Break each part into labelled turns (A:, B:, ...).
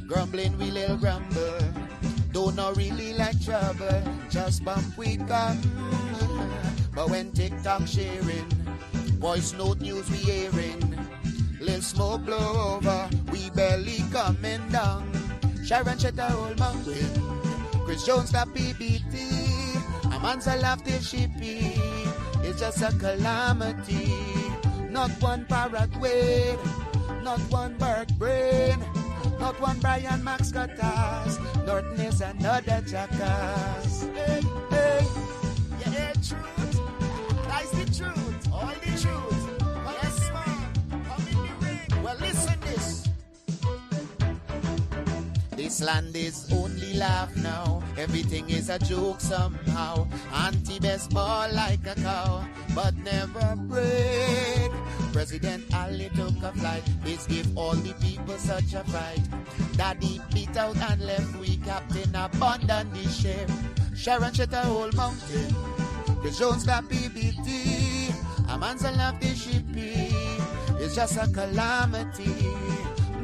A: Grumbling we little grumble. Don't know really like trouble. Just bump we come. But when TikTok sharing, voice note news we hearing, little smoke blow over, we barely coming down. Sharon shut the whole mountain. Chris Jones got PBT. A man's a laugh till she pee. It's just a calamity. Not one parrot wade, not one bird brain, not one Brian Max Cutters. Norton is another jackass. Hey, hey, yeah, truth. That's the truth, all the truth. Yes, man, come in the ring. Well, listen this. This land is only laugh now. Everything is a joke somehow. Anti-best ball like a cow, but never break. President Ali took a flight. This give all the people such a fright. Daddy beat out and left. We captain abandoned the ship. Sharon shut a whole mountain. Chris Jones got PBT. A man's a love the shippy. It's just a calamity.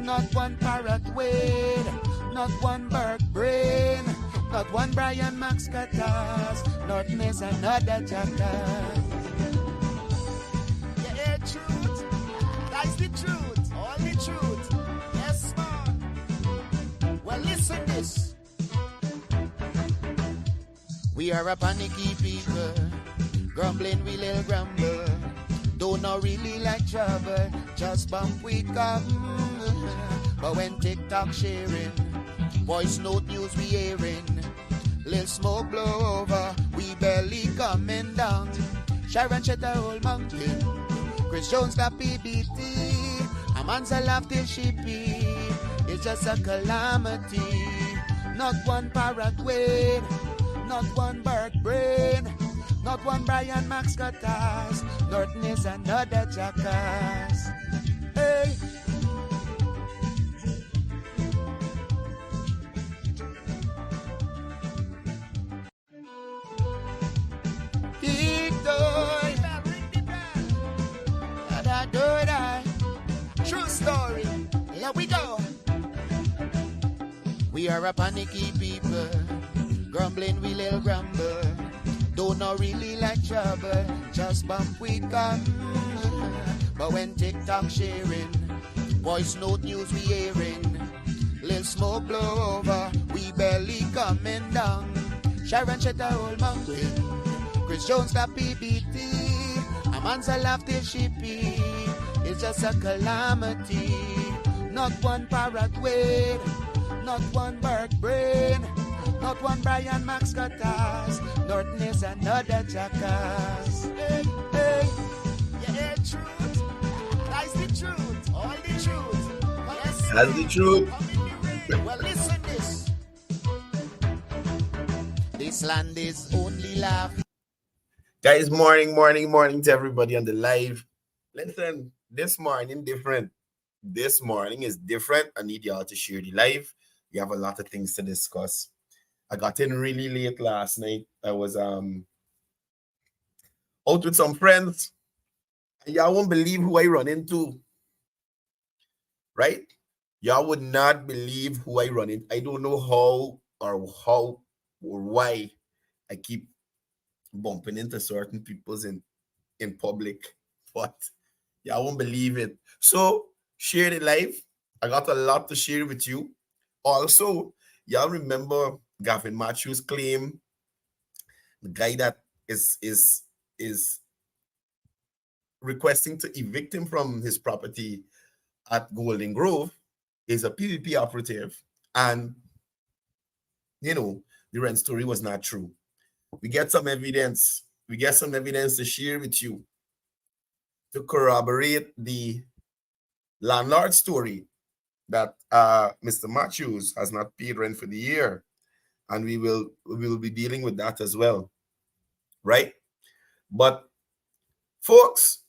A: Not one parrot wade, not one bird brain, not one Brian Max Cutters. Norton is another jackass. Yeah, truth. That's the truth. All the truth. Yes, man. Well, listen this. We are a panicky people. Grumbling we little grumble. Don't know really like trouble. Just bump we come. But when TikTok sharing, voice note news we hearing, little smoke blow over, we barely coming down. Sharon shut the whole mountain. Chris Jones got PBT. A man's a laugh till she pee. It's just a calamity. Not one parrot wade, not one bird brain, not one Brian Max Cutters. Norton is another jackass. Hey. True story. Here we go. We are a panicky people. Grumbling we little grumble. Don't know really like trouble. Just bump we come. But when TikTok sharing, voice note news we hearing, little smoke blow over, we barely coming down. Sharon shut the whole mountain. Chris Jones got PBT. A man's a laugh till she pee. It's just a calamity. Not one parrot wade, not one bird brain, not one Brian Max Cutters. Norton is another jackass. Hey, hey, yeah, truth. That's the truth, all the truth. Yes,
B: that's the truth.
A: Well, listen this. This land is only laugh.
B: Guys, morning to everybody on the live. Listen, this morning different. This morning is different. I need y'all to share the live. We have a lot of things to discuss. I got in really late last night. I was out with some friends. And y'all won't believe who I run into. Right? Y'all would not believe who I run into. I don't know how or why I keep bumping into certain people in public. But y'all won't believe it. So share the live. I got a lot to share with you. Also, y'all remember Gavin Matthews' claim, the guy that is requesting to evict him from his property at Golden Grove is a PVP operative. And, the rent story was not true. We get some evidence. We get some evidence to share with you to corroborate the landlord story that Mr. Matthews has not paid rent for the year. And we will be dealing with that as well. Right? But folks,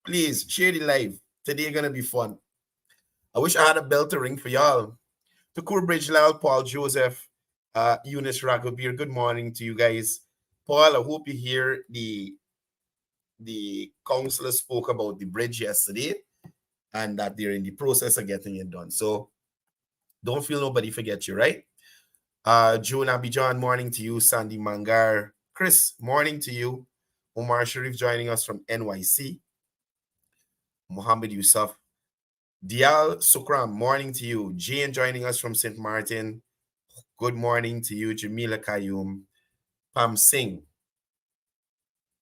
B: please share the live. Today gonna be fun. I wish I had a bell to ring for y'all. To Courdel Lyle, Paul Joseph, Eunice Ragobir, good morning to you guys. Paul, I hope you hear the councillor spoke about the bridge yesterday and that they're in the process of getting it done. So Don't feel nobody forget you, right? June Abidjan, morning to you. Sandy Mangar. Chris, morning to you. Omar Sharif joining us from NYC. Muhammad Yusuf. Dial Sukram, morning to you. Jane joining us from St. Martin. Good morning to you. Jamila Kayum. Pam Singh.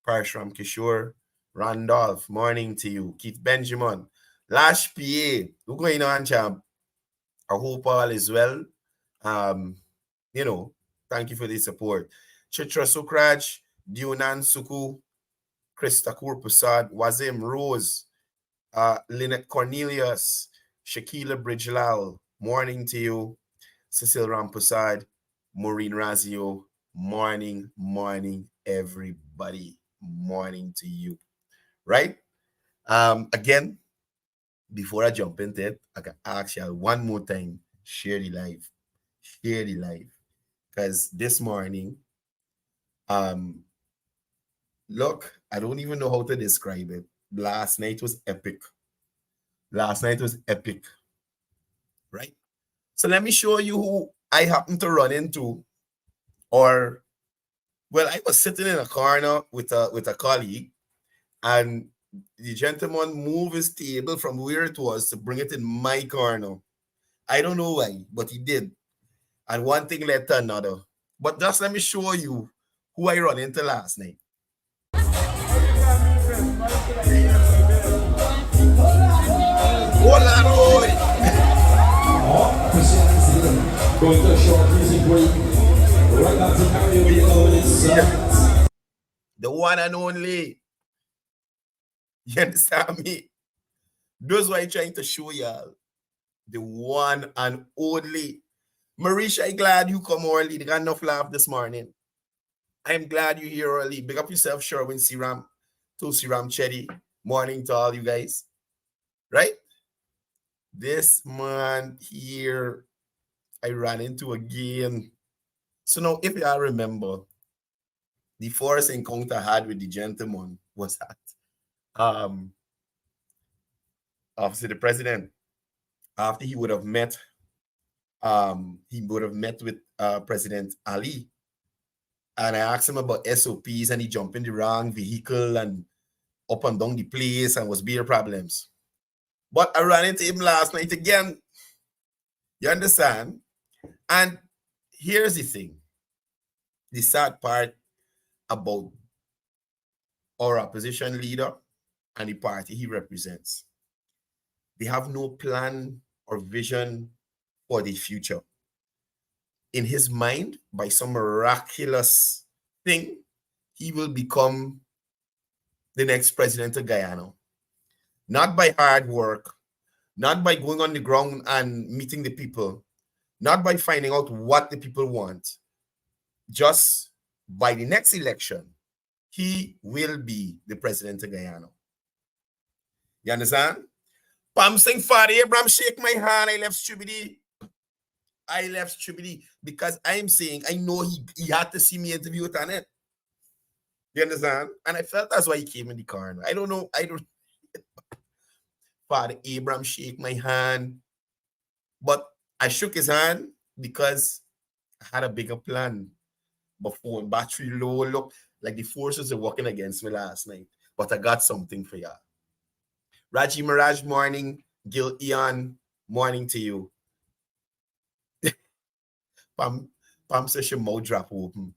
B: Parshram Kishore. Randolph, morning to you. Keith Benjamin. Lash PA. What's going on, champ? I hope all is well. Thank you for the support. Chitra Sukraj, Dunan Suku, Krista Kurpusad, Wazim Rose, Lynette Cornelius, Shakila Bridgelal, morning to you. Cecil Rampusad, Maureen Razio, morning, everybody. Morning to you. Right? Again, before I jump into it, I can ask you one more time, share the live. Share the live. Because this morning, look, I don't even know how to describe it. Last night was epic. Right? So let me show you who I happened to run into. I was sitting in a corner with a colleague, and the gentleman moved his table from where it was to bring it in my corner. I don't know why, but he did. And one thing led to another. But just let me show you who I run into last night. Hola, Roy!
C: Going to a short music break. Right now to karaoke.
B: The one and only. You understand me? Those were trying to show y'all. The one and only. Marisha, I'm glad you come early. They got enough laugh this morning. I'm glad you're here early. Big up yourself, Sherwin Siram, to Siram Chetty. Morning to all you guys. Right? This man here, I ran into again. So now, if y'all remember, the first encounter I had with the gentleman was at obviously the president. After he would have met with President Ali. And I asked him about SOPs, and he jumped in the wrong vehicle and up and down the place and was beer problems. But I ran into him last night again. You understand? And here's the thing. The sad part about our opposition leader and the party he represents. They have no plan or vision for the future. In his mind, by some miraculous thing, he will become the next president of Guyana. Not by hard work, not by going on the ground and meeting the people, not by finding out what the people want. Just by the next election, he will be the president of Guyana. You understand? Pam Singh Fadi Abraham shake my hand. I left Stupidity because I'm saying I know he had to see me interview with Annette. You understand? And I felt that's why he came in the corner. I don't know. Father Abraham shake my hand. But I shook his hand because I had a bigger plan. But phone battery low, look like the forces are working against me last night. But I got something for y'all. Raji Mirage, morning. Gil Ian, morning to you. Pam says she mouth drop open.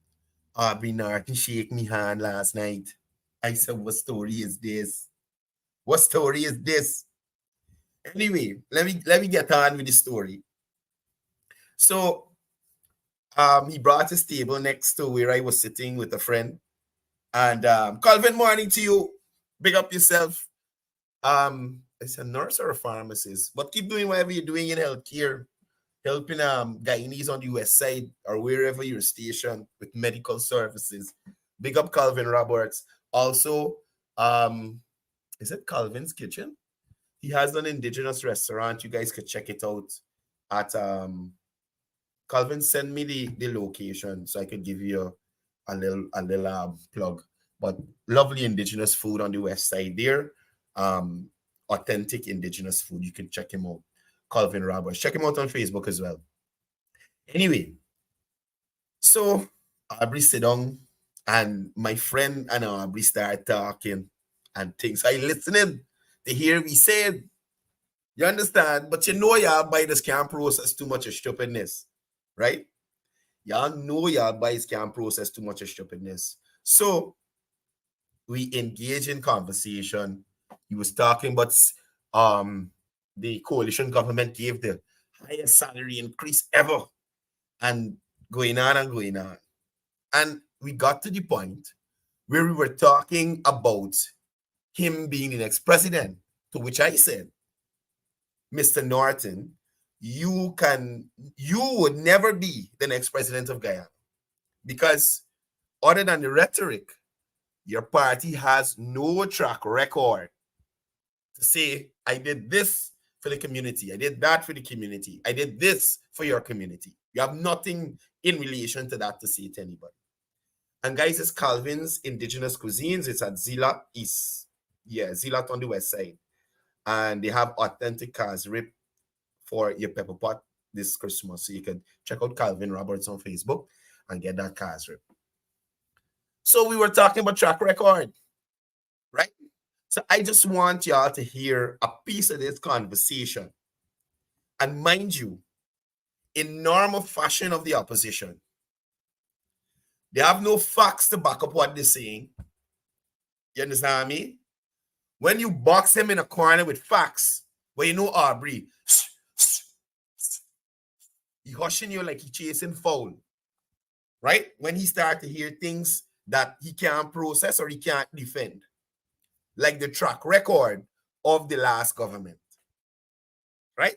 B: Bernard can shake me hand last night. I said, what story is this? Anyway, let me get on with the story. So he brought his table next to where I was sitting with a friend. And Calvin, morning to you. Big up yourself. It's a nurse or a pharmacist, but keep doing whatever you're doing in healthcare, helping Guyanese on the west side or wherever you're stationed with medical services. Big up Calvin Roberts. Also, is it Calvin's Kitchen? He has an indigenous restaurant. You guys could check it out at Calvin. Send me the location so I could give you a little plug. But lovely indigenous food on the west side there. Authentic indigenous food. You can check him out. Calvin Roberts. Check him out on Facebook as well. Anyway, so Aubrey sit down and my friend and Aubrey start talking and things. I listening to hear me say, you understand? But you know y'all by this can process too much of stupidness, right? Y'all know y'all boys can process too much of stupidness. So we engage in conversation. He was talking about the coalition government gave the highest salary increase ever. And going on and going on. And we got to the point where we were talking about him being the next president, to which I said, Mr. Norton, you would never be the next president of Guyana because other than the rhetoric, your party has no track record to say, I did this for the community. I did that for the community. I did this for your community. You have nothing in relation to that to say to anybody. And guys, it's Calvin's Indigenous Cuisines. It's at Zeelat East. Yeah, Zeelat on the west side. And they have authentic cars rib for your pepper pot this Christmas. So you can check out Calvin Roberts on Facebook and get that cars rib. So we were talking about track record, right? So I just want y'all to hear a piece of this conversation. And mind you, in normal fashion of the opposition, they have no facts to back up what they're saying. You understand me? When you box him in a corner with facts, well, you know Aubrey, he hushing you like he chasing foul, right? When he start to hear things that he can't process or he can't defend, like the track record of the last government, right?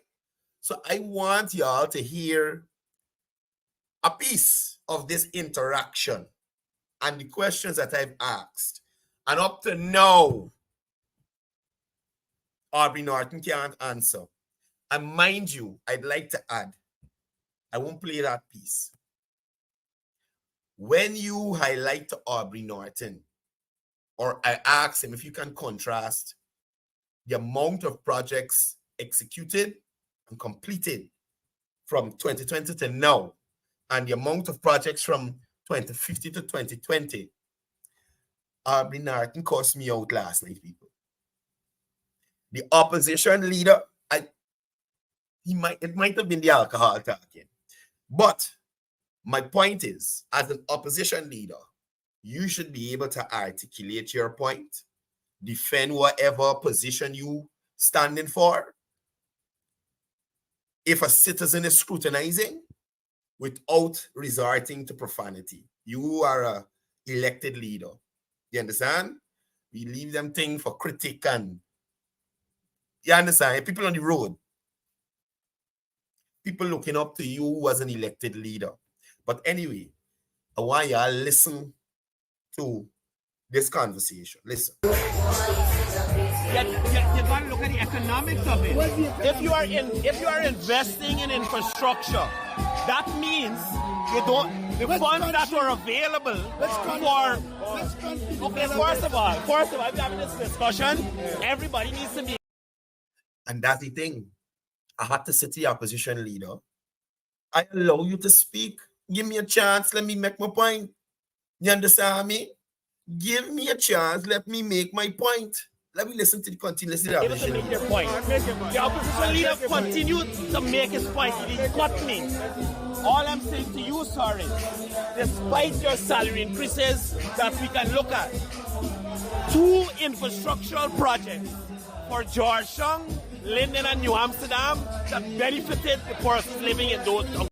B: So I want y'all to hear a piece of this interaction and the questions that I've asked. And up to now, Aubrey Norton can't answer. And mind you, I'd like to add, I won't play that piece. When you highlight to Aubrey Norton, or I ask him if you can contrast the amount of projects executed and completed from 2020 to now, and the amount of projects from 2050 to 2020, Aubrey Norton cost me out last night, people. The opposition leader, it might have been the alcohol talking. But my point is, as an opposition leader, you should be able to articulate your point, defend whatever position you standing for. If a citizen is scrutinizing without resorting to profanity, you are an elected leader. You understand? We leave them thing for critic and you understand? People on the road, people looking up to you as an elected leader. But anyway, I want y'all listen to this conversation. Listen.
D: You got to look at the economics of it. If you are investing in infrastructure, that means you don't the funds that were available for. Okay, first of all, we're having this discussion. Everybody needs to be.
B: And that's the thing. I had to say to the opposition leader, I allow you to speak. Give me a chance. Let me make my point. You understand me? Give me a chance. Let me make my point. Let me listen to the continuous opposition
D: leader. Your point. The opposition leader continued to make his point. He didn't cut me. All I'm saying to you, sir, is despite your salary increases that we can look at, 2 infrastructural projects for Georgetown, Linden, and New Amsterdam that benefited the persons living in those towns.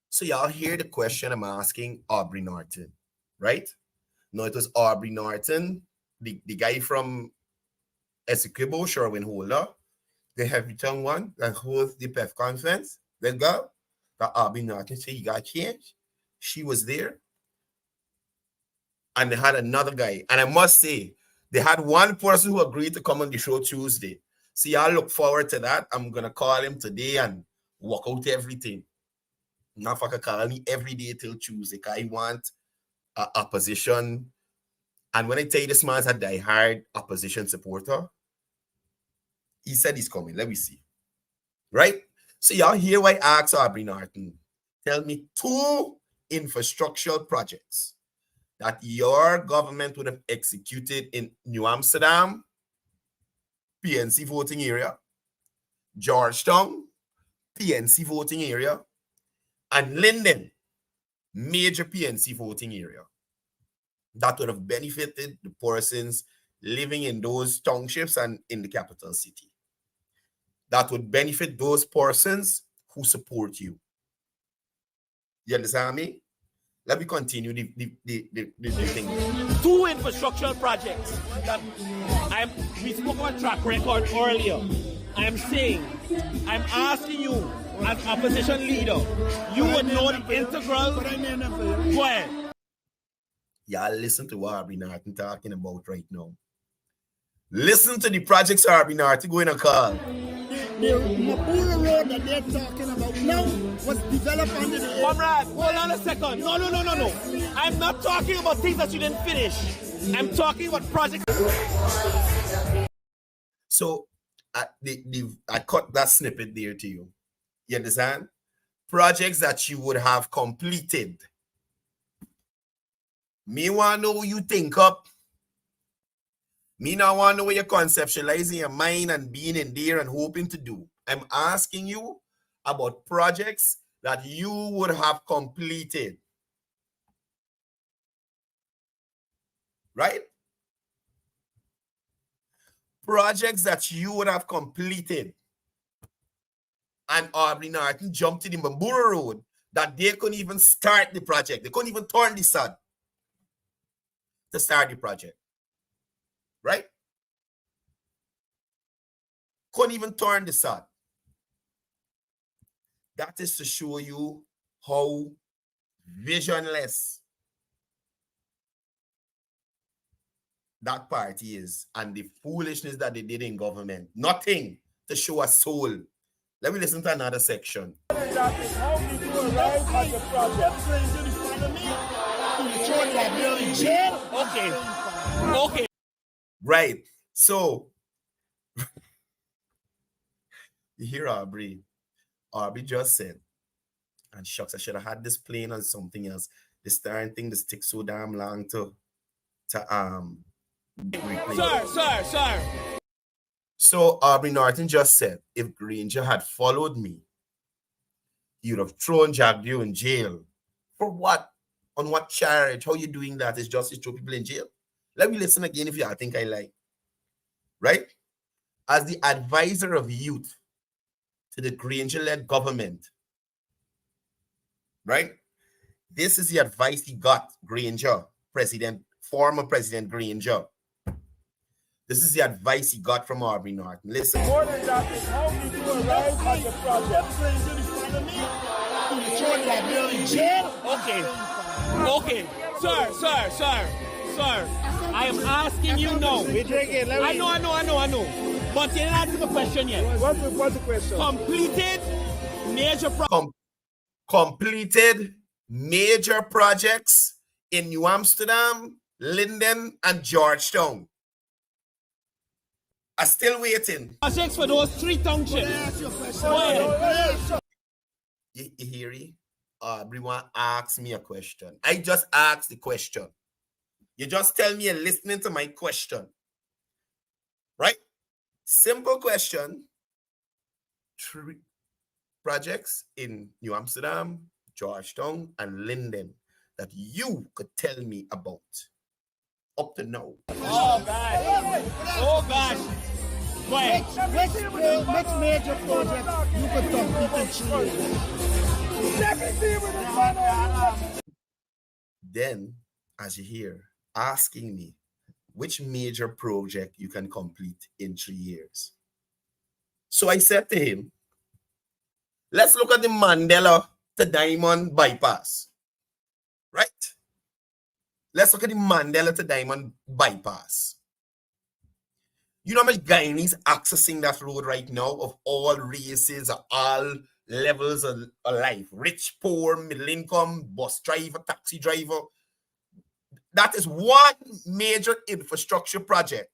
B: So y'all hear the question I'm asking Aubrey Norton, right? No, it was Aubrey Norton, the guy from Essequibo, Sherwin Holder, the heavy tongue one that holds the PEF conference. That girl, that Aubrey Norton said he got changed. She was there. And they had another guy. And I must say, they had one person who agreed to come on the show Tuesday. So y'all look forward to that. I'm going to call him today and walk out everything. Not fucking call me every day till Tuesday. I want opposition. And when I tell you this man's a diehard opposition supporter, he said he's coming. Let me see. Right? So y'all hear why I asked Aubrey Norton. Tell me 2 infrastructural projects that your government would have executed in New Amsterdam, PNC voting area, Georgetown, PNC voting area, and Linden, major PNC voting area, that would have benefited the persons living in those townships and in the capital city. That would benefit those persons who support you. You understand me? Let me continue the thing.
D: 2 infrastructural projects that we spoke about track record earlier. I'm asking you as opposition leader, you would know the integral. Go ahead.
B: Y'all listen to what Aubrey Norton talking about right now. Listen to the projects Aubrey Norton going to call.
E: The Mabura Road that they're talking about now was developed under the...
D: Comrade, hold on a second. No. I'm not talking about things that you didn't finish. I'm talking about projects.
B: So, I cut that snippet there to you. You understand? Projects that you would have completed. Me want to know what you think up. Me not want to know what you're conceptualizing your mind and being in there and hoping to do. I'm asking you about projects that you would have completed. Right? Projects that you would have completed. And Aubrey Norton jumped to the Mabura Road that they couldn't even start the project. They couldn't even turn the sod to start the project. Right? Couldn't even turn the sod. That is to show you how visionless that party is and the foolishness that they did in government. Nothing to show a soul. Let me listen to another section.
E: How did you arrive at the project?
D: Okay.
B: Right. So, you hear Aubrey. Aubrey just said, and shucks, I should have had this playing on something else. This darn thing that takes so damn long to replay.
D: Sir.
B: So Aubrey Norton just said, if Granger had followed me, he would have thrown Jagdew in jail. For what? On what charge? How you doing that? Is justice throw people in jail? Let me listen again if you think I like. Right? As the advisor of youth to the Granger-led government, right? This is the advice he got, Granger, former President Granger. This is the advice he got from Aubrey Norton. Listen.
E: More than that, how did you arrive at the project?
D: Okay. Sir. I am asking you now. I know. But you didn't answer the question yet.
E: What's the question?
B: Completed major projects in New Amsterdam, Linden, and Georgetown. I'm still waiting.
D: Projects for those 3 townships.
B: You hear it? Everyone asks me a question. I just asked the question. You just tell me you're listening to my question. Right? Simple question. 3 projects in New Amsterdam, Georgetown, and Linden that you could tell me about up to now.
D: Oh, gosh. Wait.
E: Which major project you could complete in 3 years?
B: Then, as you hear, asking me which major project you can complete in 3 years. So I said to him, let's look at the Mandela to Diamond bypass. Right? Let's look at the Mandela to Diamond bypass. You know how much Guyanese accessing that road right now of all races, of all levels of life? Rich, poor, middle income, bus driver, taxi driver. That is one major infrastructure project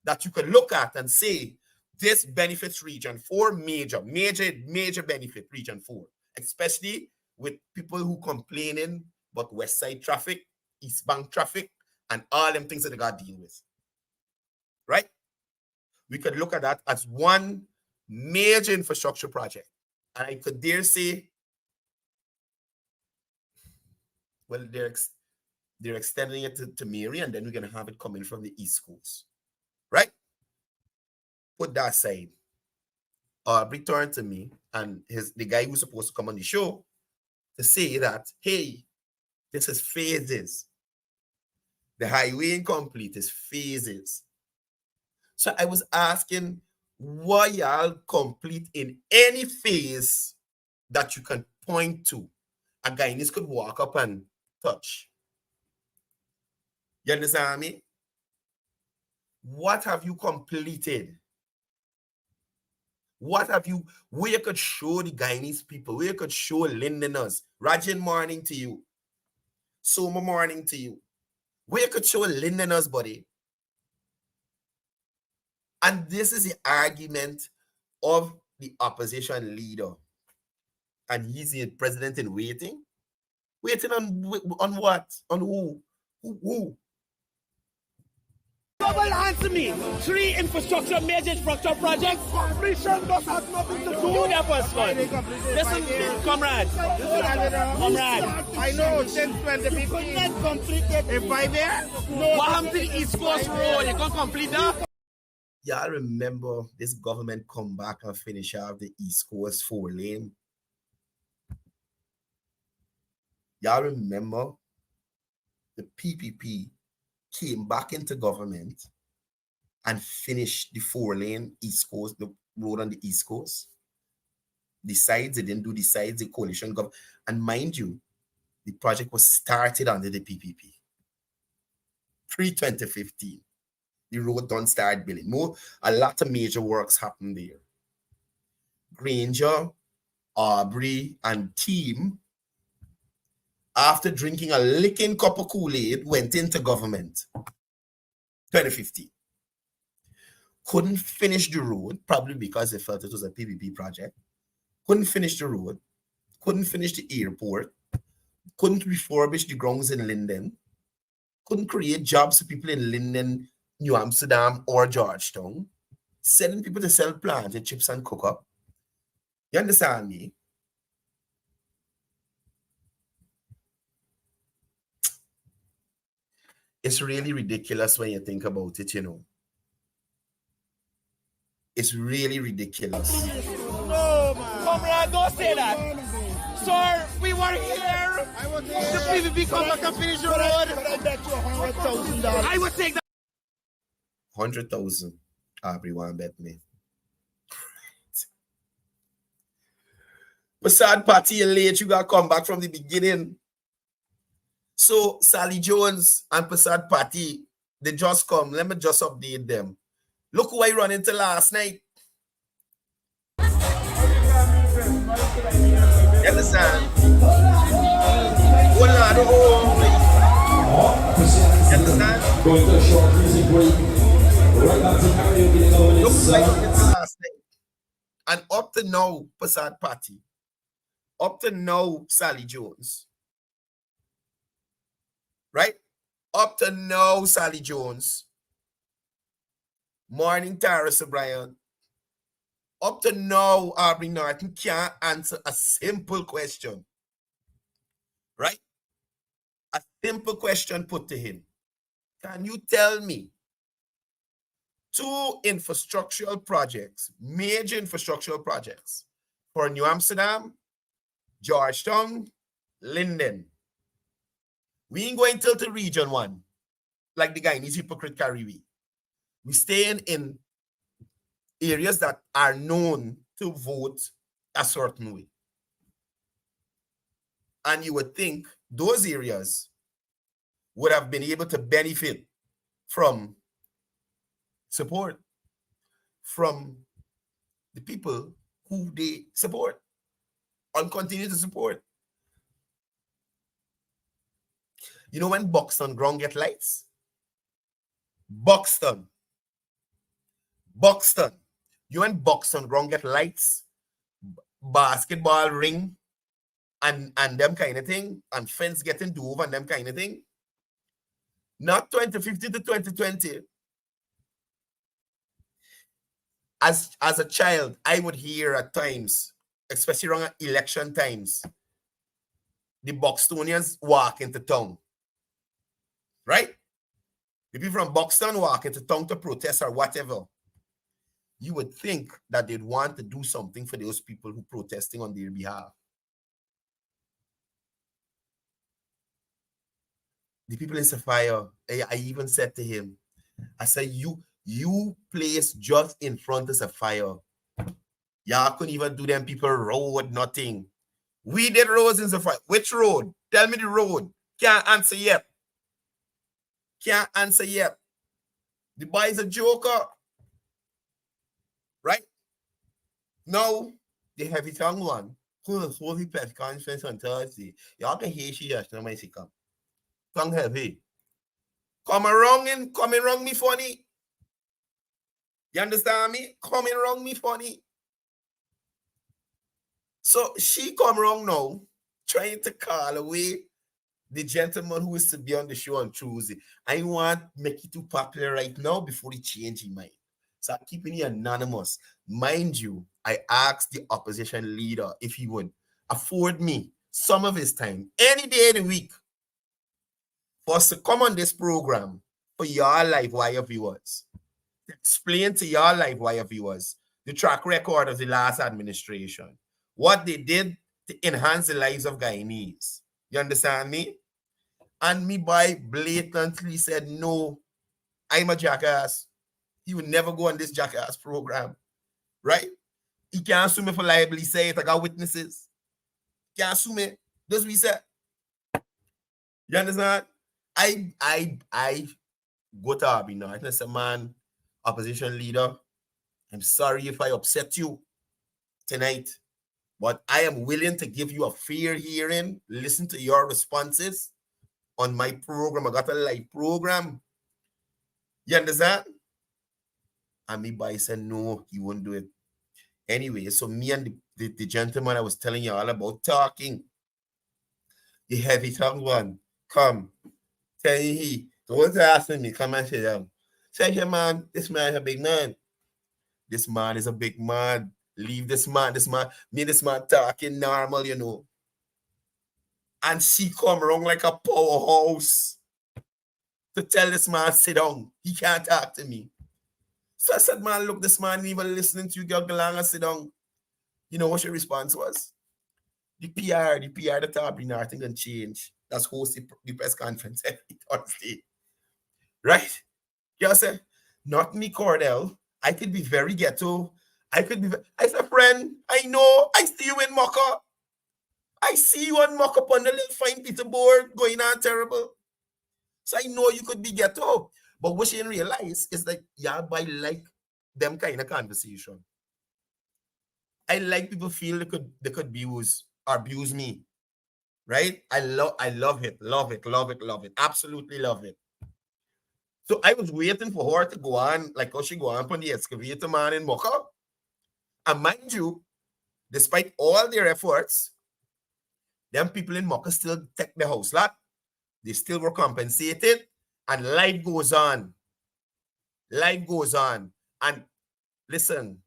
B: that you can look at and say, This benefits Region 4 major benefit Region 4, especially with people who complaining about West Side traffic, eastbound traffic, and all them things that they got to deal with. Right? We could look at that as one major infrastructure project. And I could dare say, well, they're extending it to Mary, and then we're going to have it coming from the East Coast. Right? Put that aside. Aubrey turned to me, and the guy who's supposed to come on the show to say that, hey, this is phases. The highway incomplete is phases. So I was asking, why y'all complete in any phase that you can point to? A Guyanese could walk up and touch. You understand me? What have you completed? What have you, where you could show the Guyanese people, where you could show Londoners, Rajan morning to you, Soma morning to you, where you could show Londoners, buddy. And this is the argument of the opposition leader. And he's the president in waiting. Waiting on what? On who? Who?
D: Double answer me. 3 major infrastructure projects.
E: Completion does have nothing to do.
D: Do that first one. Listen, comrade.
E: I know since 2015. Not completed in 5 years.
D: What happened to the East Coast Road? You can't complete that?
B: Y'all remember this government come back and finish off the East Coast 4-lane? Y'all remember the PPP came back into government and finished the 4-lane East Coast, the road on the East Coast? The sides, they didn't do the sides, the coalition government. And mind you, the project was started under the PPP. Pre-2015. The road don't start building. A lot of major works happened there. Granger, Aubrey, and team, after drinking a licking cup of Kool-Aid, went into government. 2015. Couldn't finish the road, probably because they felt it was a PPP project. Couldn't finish the road. Couldn't finish the airport. Couldn't refurbish the grounds in Linden. Couldn't create jobs for people in Linden, New Amsterdam, or Georgetown. Sending people to sell planted chips and cook up. You understand me? It's really ridiculous when you think about it, you know. It's really ridiculous.
D: No, man. Comrade, don't say that. Sir, we were here. The PVP come back and finish the road.
E: I bet you $100,000.
D: I would take that.
B: 100,000. Everyone bet me. But sad party, you late. You got to come back from the beginning. So Sally Jones and Passad Party, they just come. Let me just update them. Look who I run into last night. You understand? Hold on, you understand?
C: Going to a short music break. Right back to karaoke.
B: Look who I run into last night. And up to now, Passad Party. Up to now, Sally Jones. Right? Up to now, Sally Jones. Morning, Tara O'Brien. Up to now, Aubrey Norton can't answer a simple question. Right? A simple question put to him. Can you tell me 2 infrastructural projects, major infrastructural projects for New Amsterdam, Georgetown, Linden? We ain't going till to region 1, like the Guyanese hypocrite carry we. We staying in areas that are known to vote a certain way. And you would think those areas would have been able to benefit from support from the people who they support and continue to support. You know when Buxton ground get lights? Buxton. You and box on ground get lights, basketball ring, and them kind of thing, and fence getting dove and them kind of thing. Not 2050 to 2020. As a child, I would hear at times, especially around election times, the Buxtonians walk into town. Right? The people from Buxton walk into town to protest or whatever. You would think that they'd want to do something for those people who protesting on their behalf. The people in Sapphire, I even said to him, I said, you place just in front of Sapphire. Y'all couldn't even do them people road, nothing. We did roads in Sapphire. Which road? Tell me the road. Can't answer yet. Can't answer yet. The boy is a joker. Right? Now, the heavy tongue one, who is holy press conference on Thursday. Y'all can hear she just no my come. Tongue heavy. Coming wrong me funny. You understand me? Coming wrong me funny. So she come wrong now, trying to call away the gentleman who is to be on the show on Tuesday. I want to make it too popular right now before he change his mind. So I'm keeping it anonymous. Mind you, I asked the opposition leader if he would afford me some of his time, any day of the week, for us to come on this program for your Livewire viewers. Explain to your Livewire viewers the track record of the last administration. What they did to enhance the lives of Guyanese. You understand me? And me boy blatantly said, no, I'm a jackass. He would never go on this jackass program. Right? He can't sue me for libel. He say it. I got witnesses. Can't sue me. That's what he said. You understand? I go to Abby now. I say, man, opposition leader, I'm sorry if I upset you tonight, but I am willing to give you a fair hearing, listen to your responses on my program. I got a live program. You understand? And me boy said, no, he won't do it. Anyway, so me and the gentleman I was telling you all about talking, the heavy tongue one, come, tell he, don't ask me, come and sit down. Say, hey man, this man is a big man. This man is a big man. Leave this man, me this man talking normal, you know. And she come around like a powerhouse to tell this man, sit down. He can't talk to me. So I said, man, look, this man even listening to you, girl, go along and sit down. You know what your response was? The PR, the top, nothing can change. That's host the press conference every Thursday. Right? You say, not me, Courdel. I could be very ghetto. I said, friend, I know. I see you in Mocha. I see you on Mocha on the little fine Peter board going on terrible. So I know you could be ghetto. But what she didn't realize is that yeah, I like them kind of conversation. I like people feel they could abuse me. Right? I love it. Absolutely love it. So I was waiting for her to go on, like how she go on the excavator man in Mocha. And mind you, despite all their efforts, them people in Mocha still take the house lot. They still were compensated, and life goes on. Life goes on. And listen,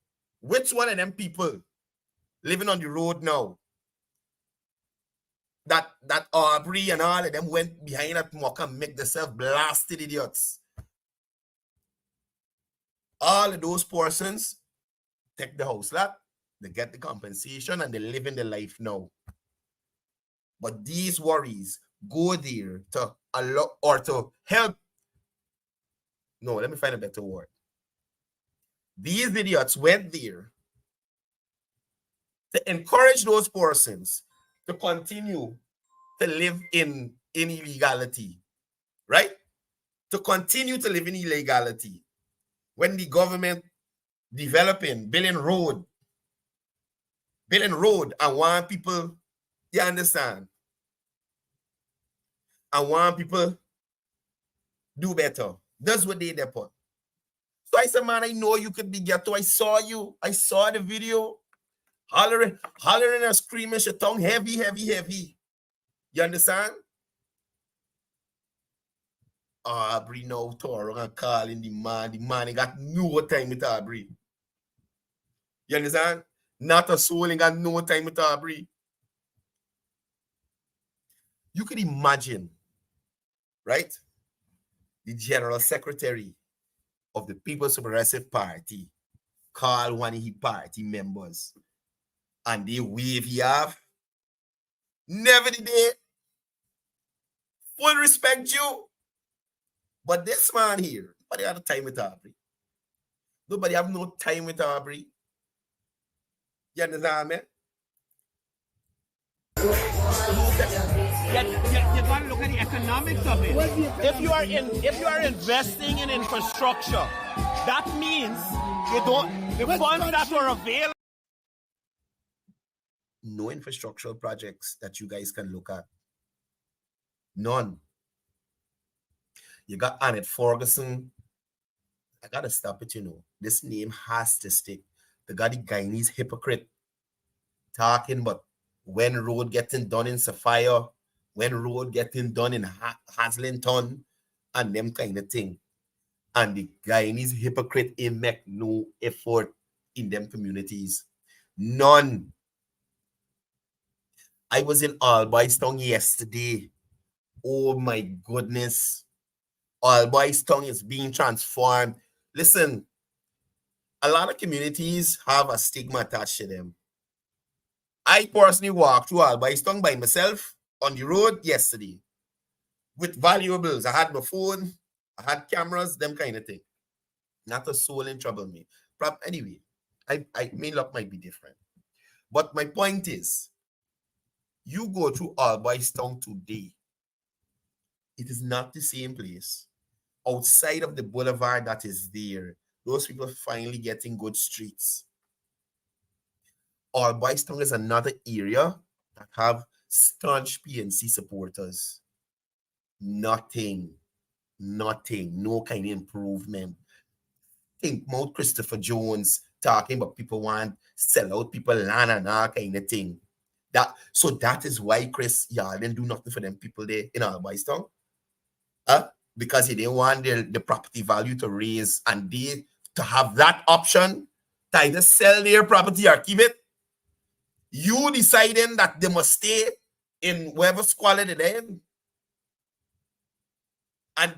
B: which one of them people living on the road now, that Aubrey and all of them went behind that Mocha and make themselves blasted idiots? All of those persons take the house lot, they get the compensation, and they live in the life now. But these worries go there to allow or to help. No, let me find a better word. These idiots went there to encourage those persons to continue to live in illegality, right? To continue to live in illegality. When the government building road, and want people, you understand? I want people do better. That's what they depot. So I said, man, I know you could be ghetto. I saw you. I saw the video. Hollering and screaming, your tongue heavy, heavy, heavy. You understand? Aubrey now Toro and calling the man. The man ain't got no time with Aubrey. You understand? Not a soul ain't got no time with Aubrey. You could imagine, right? The General Secretary of the People's Progressive Party call one of his party members and they wave you off. Never did they. Full respect you. But this man here, nobody had time with Aubrey. Nobody have no time with Aubrey. You understand, man?
D: You got to look at the economics of it. If you are investing in infrastructure, that means the funds that were available.
B: No infrastructural projects that you guys can look at. None. You got Annette Ferguson. I gotta stop it, you know. This name has to stick. The guy, the Guyanese hypocrite, talking about when road getting done in Sapphire, when road getting done in Haslington, and them kind of thing. And the Guyanese hypocrite ain't make no effort in them communities. None. I was in Albistown yesterday. Oh my goodness. Albistown is being transformed. Listen, a lot of communities have a stigma attached to them. I personally walked through Albistown by myself on the road yesterday with valuables. I had my phone, I had cameras, them kind of thing. Not a soul in trouble me. Anyway, I my luck might be different. But my point is, you go through Albistown today, it is not the same place. Outside of the boulevard that is there, those people are finally getting good streets. Albistown is another area that have staunch PNC supporters. Nothing, no kind of improvement. Think about Christopher Jones talking about people want sell out people land and all kind of thing. That is why Chris, y'all didn't do nothing for them people there in Albistown. Because he didn't want the property value to raise and they to have that option to either sell their property or keep it. You deciding that they must stay in wherever squalor they're in. And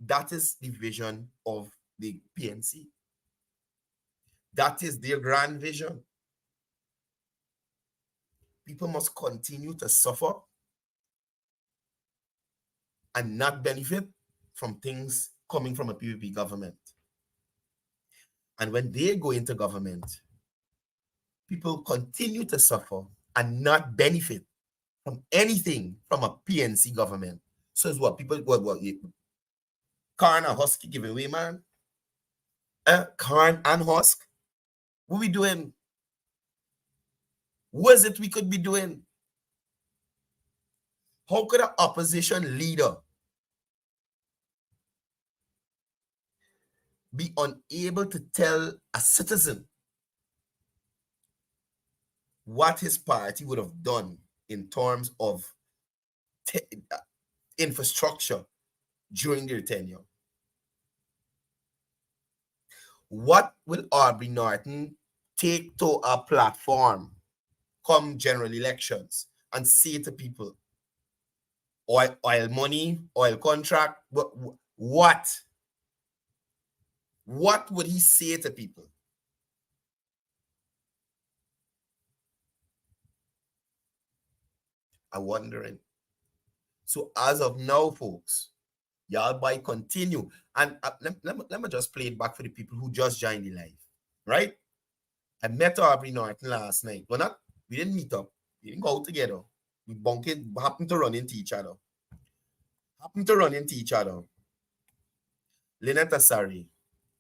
B: that is the vision of the PNC. That is their grand vision. People must continue to suffer and not benefit from things coming from a PPP government. And when they go into government, people continue to suffer and not benefit from anything from a PNC government. So it's what people, what Corn and Husk giving away, man? Corn and Husk? What we doing? What is it we could be doing? How could an opposition leader be unable to tell a citizen what his party would have done in terms of infrastructure during their tenure? What will Aubrey Norton take to a platform come general elections and say to people? Oil money, oil contract, what? What would he say to people? I'm wondering. So as of now, folks, y'all by continue. And let me just play it back for the people who just joined the live, right? I met Aubrey Norton last night. We didn't meet up. We didn't go out together. We happened to run into each other. Lynette Asari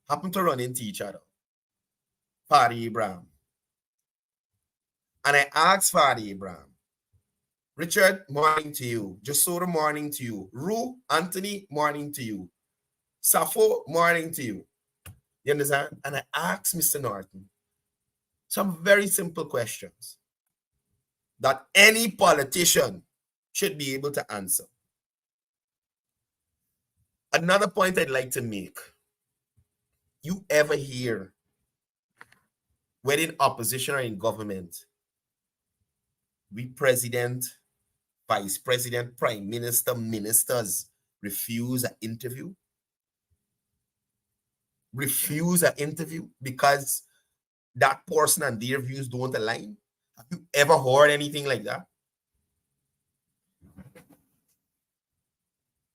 B: happened to run into each other. Fadi Abraham. And I asked Fadi Abraham, Richard, morning to you. Jasora, morning to you. Rue, Anthony, morning to you. Safo, morning to you. You understand? And I asked Mr. Norton some very simple questions that any politician should be able to answer. Another point I'd like to make. You ever hear, whether in opposition or in government, we president, vice president, prime minister, ministers refuse an interview? Refuse an interview because that person and their views don't align? Have you ever heard anything like that?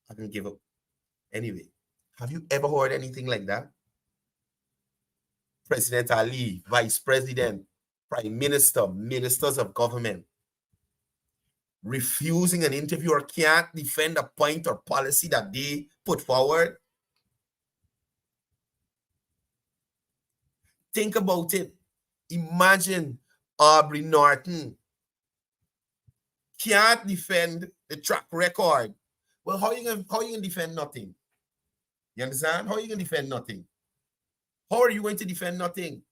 B: I didn't give up. Anyway, have you ever heard anything like that? President Ali, vice president, prime minister, ministers of government refusing an interview or can't defend a point or policy that they put forward? Think about it. Imagine Aubrey Norton can't defend the track record. Well, how are you gonna defend nothing? You understand? How are you gonna defend nothing? How are you going to defend nothing?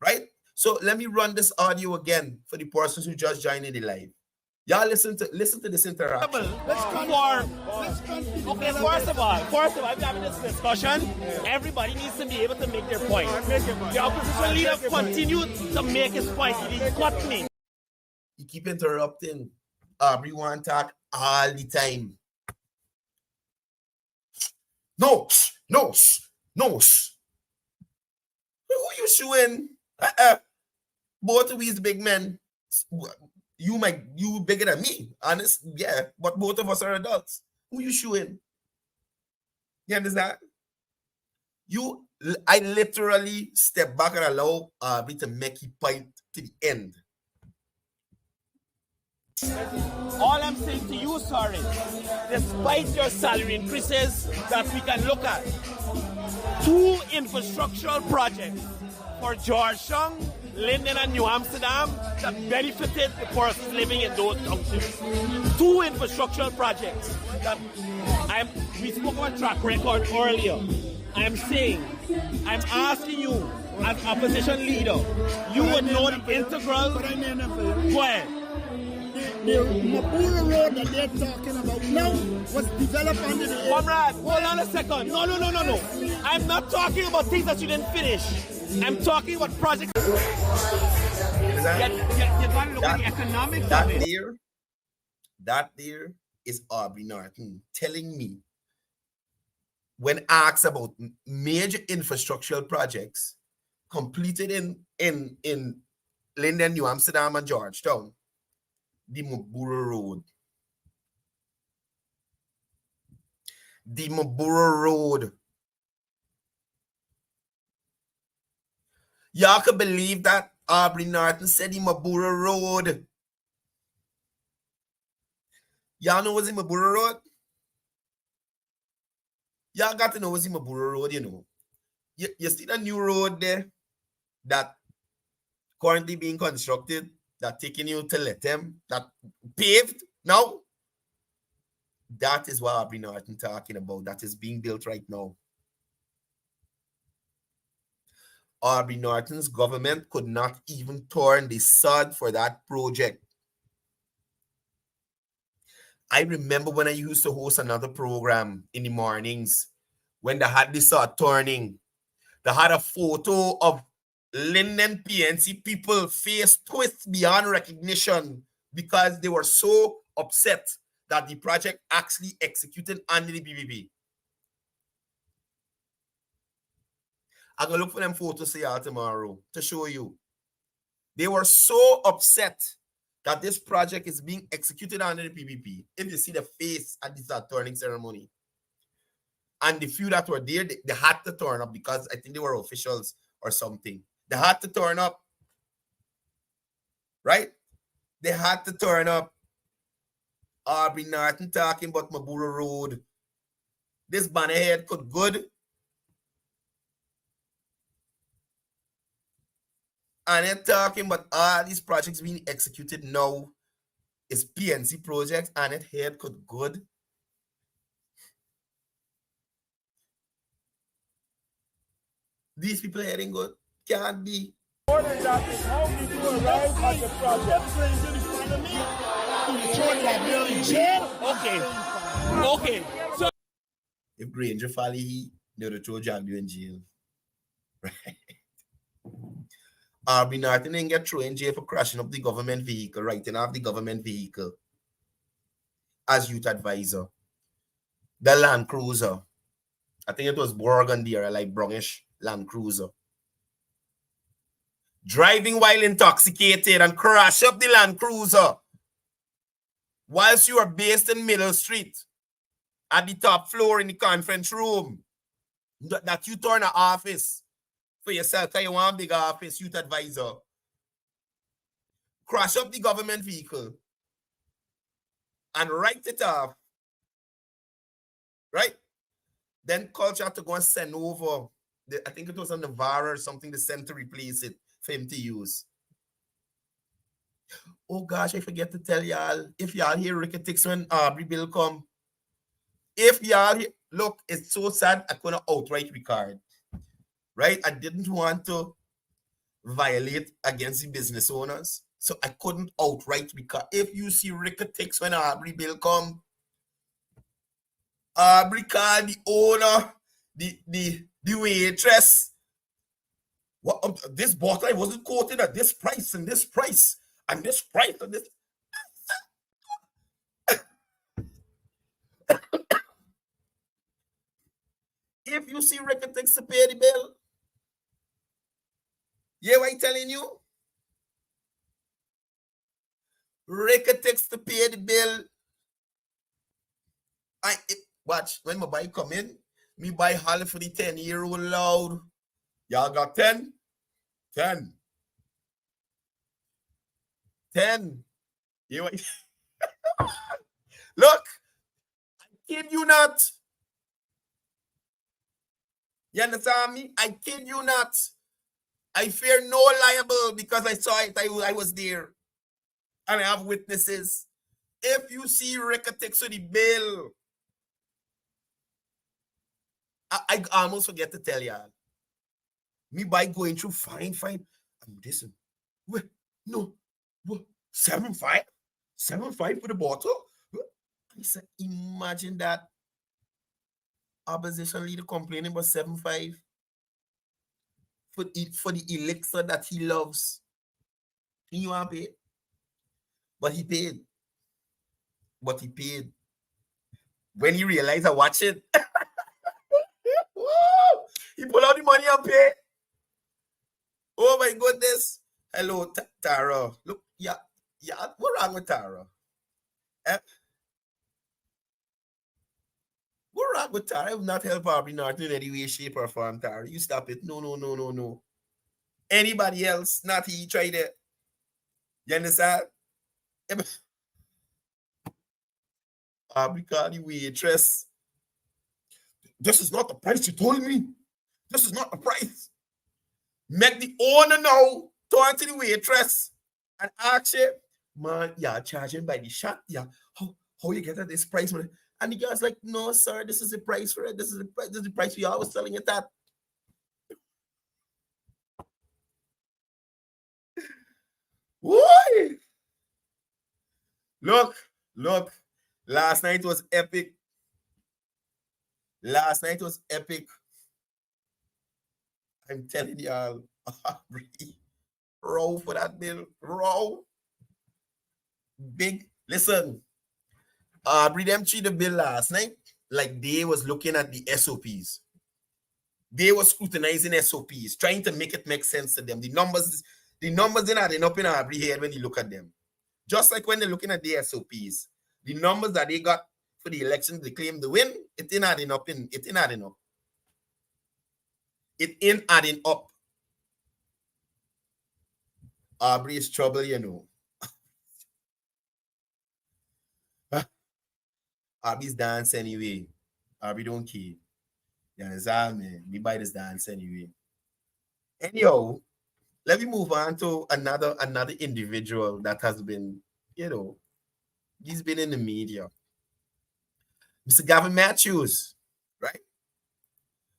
B: Right? So let me run this audio again for the persons who just joined in the live. Y'all listen to this interaction.
D: Okay, first of all, I'm having this discussion. Everybody needs to be able to make their point. The opposition leader continued to make his point. He didn't cut me.
B: You keep interrupting. Aubrey want to talk all the time. No. Who you showing? Both of these big men. You bigger than me, honest, yeah. But both of us are adults. Who you showing? You understand? I literally step back and allow Aubrey to make his point to the end.
D: All I'm saying to you, sorry, despite your salary increases that we can look at, 2 infrastructural projects for Georgetown, Linden, and New Amsterdam that benefited the persons living in those townships. 2 infrastructural projects that we spoke about track record earlier. I'm asking you as opposition leader, you would know the integral. Go ahead.
E: The Mabura Road that they're talking about now was developed under the...
D: Comrade, hold on a second. No. I'm not talking about things that you didn't finish. I'm talking about projects. You got to look at the economics of it.
B: That there is Aubrey Norton telling me, when asked about major infrastructural projects completed in Linden, New Amsterdam, and Georgetown, the Mabura Road. The Mabura Road. Y'all can believe that Aubrey Norton said the Mabura Road. Y'all know what's in Mabura Road? Y'all got to know what's in Mabura Road, you know. You see the new road there that currently being constructed, that taking you to Lethem, that paved now? That is what Aubrey Norton talking about. That is being built right now. Aubrey Norton's government could not even turn the sod for that project. I remember when I used to host another program in the mornings when they had this turning. They had a photo of Linden PNC people face twist beyond recognition because they were so upset that the project actually executed under the BBB. I'm going to look for them photos to y'all tomorrow to show you. They were so upset that this project is being executed under the PPP. If you see the face at this turning ceremony. And the few that were there, they had to turn up because I think they were officials or something. They had to turn up. Right? They had to turn up. Aubrey Norton talking about Mabura Road. This banner head could good. And they're talking about all these projects being executed now. It's PNC projects and it head could good. These people heading good. Can't be.
D: More than that is how did you arrive at the project? Okay. So
B: If Granger follow they would throw Jack in jail. Right. Aubrey Norton didn't get thrown in jail for crashing up the government vehicle, writing off the government vehicle as youth advisor. The Land Cruiser. I think it was burgundy or like brownish Land Cruiser. Driving while intoxicated and crash up the Land Cruiser whilst you are based in Middle Street at the top floor in the conference room. That you turn an office for yourself because you want a big office, youth advisor. Crash up the government vehicle and write it off. Right? Then culture to go and send over, I think it was on Navarre or something, to send to replace it for him to use. Oh gosh, I forget to tell y'all, if y'all hear Ricky Tix when Aubrey Bill come, if y'all hear, look, it's so sad I couldn't outright record. Right? I didn't want to violate against the business owners, so I couldn't outright record. If you see Ricky Tix when Aubrey Bill come, Aubrey call the owner, the waitress. What this bottle I wasn't quoted at this price and this price and this price and this. If you see Ricky Tix to pay the bill, yeah, what I telling you? Ricky Tix to pay the bill. Watch, when my bike come in, me buy Holly for the 10-year-old loud. Y'all got 10? 10. 10. You know, look, I kid you not. You understand me? I kid you not. I fear no liable because I saw it. I was there. And I have witnesses. If you see Ricky Tix with the bill, I almost forget to tell y'all. Me by going through fine. I'm listen. Wait, no. 7.5? 7.5 for the bottle? I said, imagine that. Opposition leader complaining about 7.5 for the elixir that he loves. He want to pay. But he paid. When he realized I watch it, he pull out the money and pay. Oh my goodness. Hello, Tara. Look, yeah, what's wrong with Tara? What's wrong with Tara? I will not help Aubrey Norton in any way, shape, or form, Tara. You stop it. No. Anybody else, not he, tried it. You understand? Aubrey called the waitress. This is not the price you told me. This is not the price. Make the owner know, turn to the waitress and ask you, man, yeah, charging by the shot. Yeah, how you get at this price? Man? And the guy's like, no, sir, this is the price for it. This is the price we always selling it at. Why? Look. Last night was epic. I'm telling y'all, row for that bill. Row. Big. Listen, them treat the bill last night like they was looking at the SOPs. They were scrutinizing SOPs, trying to make it make sense to them. The numbers didn't add up in our head when you look at them. Just like when they're looking at the SOPs, the numbers that they got for the election they claim to win, it ain't adding up. It ain't adding up. Aubrey is trouble, you know. Aubrey's dance anyway. Aubrey don't care. You understand, man? We buy this dance anyway. Anyhow, let me move on to another individual that has been, he's been in the media. Mr. Gavin Matthews, right?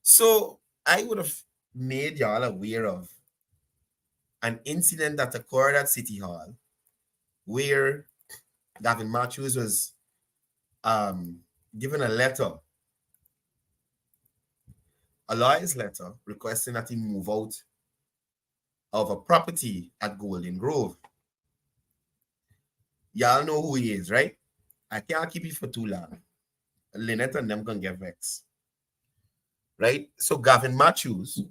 B: So I would have made y'all aware of an incident that occurred at City Hall where Gavin Matthews was given a letter, a lawyer's letter, requesting that he move out of a property at Golden Grove. Y'all know who he is, right? I can't keep it for too long. Lynette and them gonna get vexed. Right? So Gavin Matthews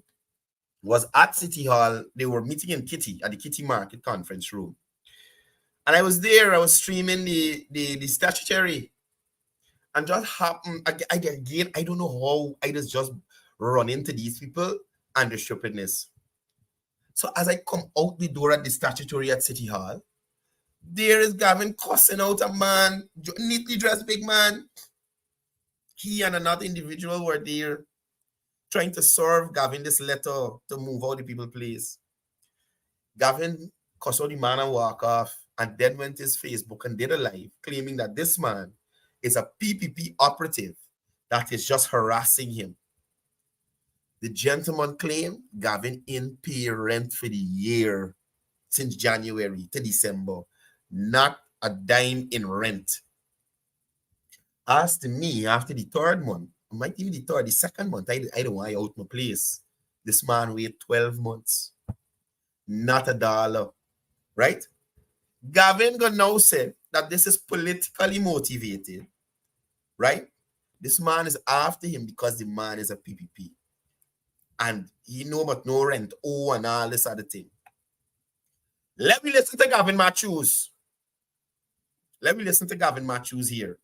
B: was at City Hall. They were meeting in Kitty at the Kitty Market conference room. And I was there, I was streaming the statutory. And just happened, again, I don't know how I just run into these people and the stupidness. So as I come out the door at the statutory at City Hall, there is Gavin cussing out a man, neatly dressed big man. He and another individual were there trying to serve Gavin this letter to move out the people place. Gavin cussed out the man and walk off, and then went to his Facebook and did a live claiming that this man is a PPP operative that is just harassing him. The gentleman claimed Gavin in pay rent for the year since January to December, not a dime in rent. As to me, after the third month, might even the second month, I don't want you out my place. This man wait 12 months, not a dollar, right? Gavin gonna now say that this is politically motivated, right? This man is after him because the man is a PPP. And he know about no rent, and all this other thing. Let me listen to Gavin Matthews. Let me listen to Gavin Matthews here.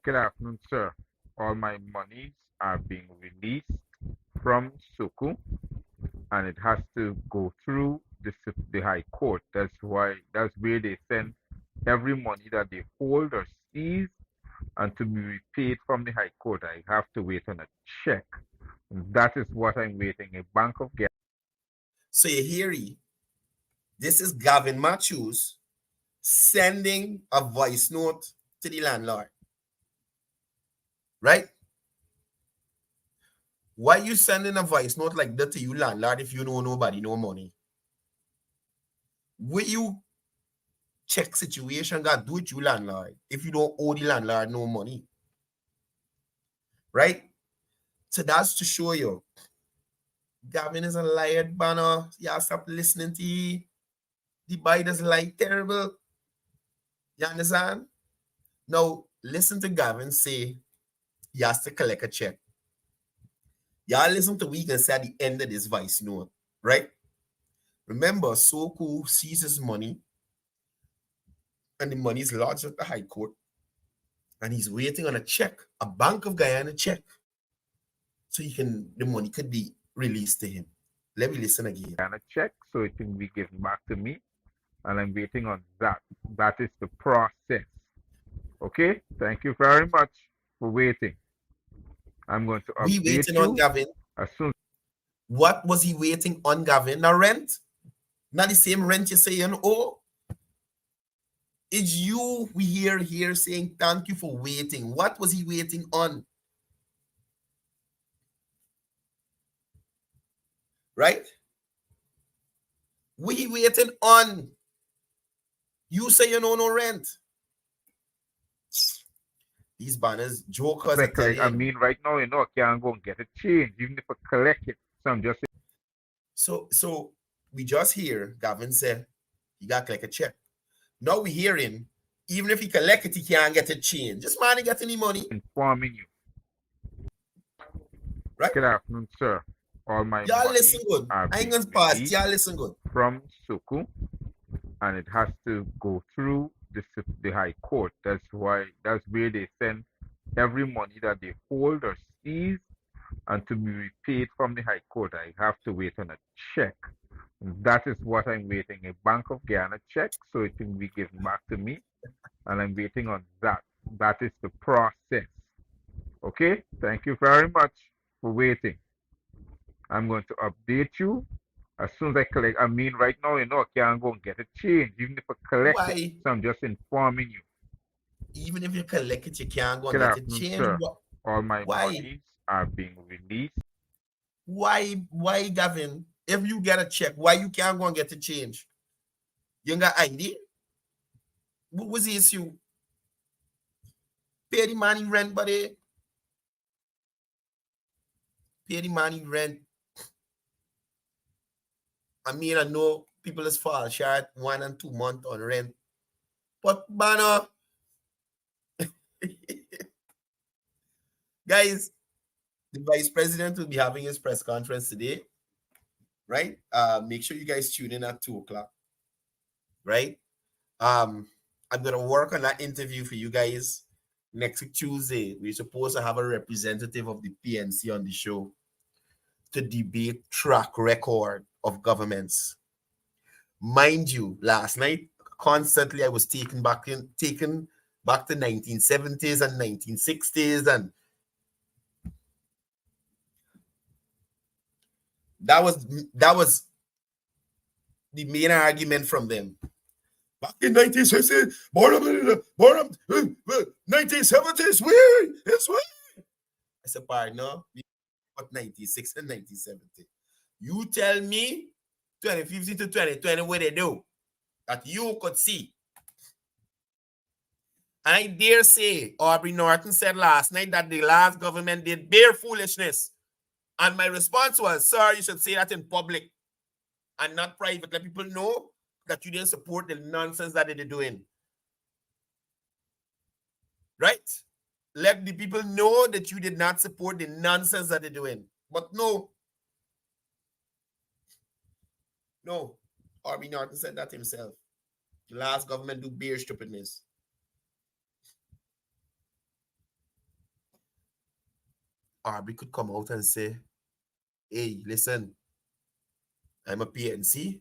F: Good afternoon, sir. All my monies are being released from Suku, and it has to go through the High Court. That's where they send every money that they hold or seize, and to be repaid from the High Court, I have to wait on a check. That is what I'm waiting. A bank of gas.
B: So you hear it. This is Gavin Matthews sending a voice note to the landlord. Right? Why you sending a voice note like that to you, landlord, if you know nobody, no money? Will you check situation got do with you, landlord, if you don't owe the landlord no money? Right? So that's to show you. Gavin is a liar banner. Y'all stop listening to you. The Biden's lie terrible. You understand? Now, listen to Gavin say he has to collect a check. Y'all listen to what he can say at the end of this voice note, right? Remember, Soku seizes money, and the money is lodged at the High Court, and he's waiting on a check, a Bank of Guyana check, so the money could be released to him. Let me listen again.
F: And a check so it can be given back to me, and I'm waiting on that. That is the process. Okay? Thank you very much for waiting. I'm going to update
B: We waiting
F: you
B: on Gavin.
F: as soon.
B: What was he waiting on, Gavin? The rent? Not the same rent you say you owe? It's you we hear here saying thank you for waiting. What was he waiting on? Right? We waiting on. You say you know no rent. These banners, jokers.
F: I mean, right now, I can't go and get a change, even if I collect it. So I'm just
B: So we just hear Gavin say he got to collect a check. Now we hearing, even if he collect it, he can't get a change. This man ain't get any money.
F: informing you.
B: Right?
F: Good afternoon, sir. All my
B: y'all listen good. I ain't gonna pass. Y'all listen good.
F: From Suku, and it has to go through the High Court. That's where they send every money that they hold or seize, and to be repaid from the High Court, I have to wait on a check. That is what I'm waiting. A Bank of Guyana check so it can be given back to me, and I'm waiting on that. That is the process. Okay? Thank you very much for waiting. I'm going to update you as soon as I collect. I mean, right now, I can't go and get a change, even if I collect it. So I'm just informing you.
B: Even if you collect it, you can't go and
F: Good
B: get a
F: afternoon,
B: change.
F: sir. All my monies are being released.
B: Why, Gavin? If you get a check, why you can't go and get a change? You ain't got ID? What was the issue? Pay the money rent, buddy. Pay the money rent. I mean, I know people is fall short 1 and 2 months on rent. But, banner, guys, the vice president will be having his press conference today, right? Make sure you guys tune in at 2 o'clock, right? I'm gonna work on that interview for you guys next Tuesday. We're supposed to have a representative of the PNC on the show to debate track record of governments. Mind you, last night constantly I was taken back to 1970s and 1960s, and that was the main argument from them. Back in 1960s, born up 1970s, it's we. I said, partner, what 96 and 1970. You tell me 2015 to 2020 what they do that you could see. I dare say Aubrey Norton said last night that the last government did bare foolishness. And my response was, sir, you should say that in public and not private. Let people know that you didn't support the nonsense that they're doing. Right? Let the people know that you did not support the nonsense that they're doing. But no. No. Aubrey Norton said that himself. The last government do bare stupidness. Aubrey could come out and say, hey, listen, I'm a PNC,